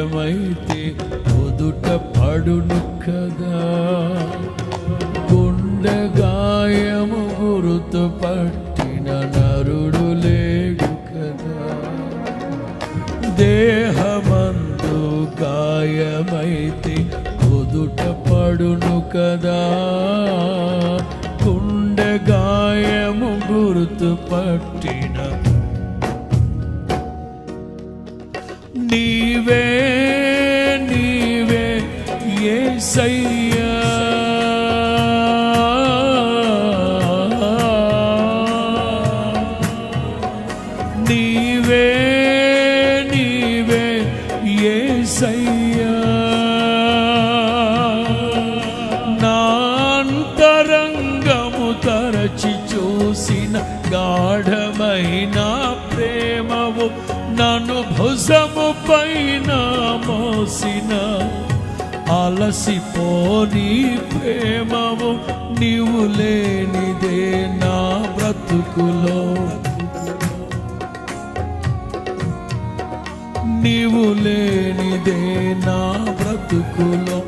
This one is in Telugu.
గాయమైతే కుదుట పడును కదా, గుండె గాయము గురుతు పట్టిన నరుడు లేడు కదా. దేహమందు గాయమైతే కుదుట పడును కదా, గుండె గాయము గురుతు పట్టిన నీవే నీవే యేసయ్యా. నీవే నీవే యేసయ్యా. నా అంతరంగము తరచి చూసిన గాఢమైన ప్రేమవు, నన్ను భుజము పైన మోసిన అలసిపోని ప్రేమవు, నీవు లేనిదే నా బ్రతుకులో, నీవు లేనిదే నా బ్రతుకులో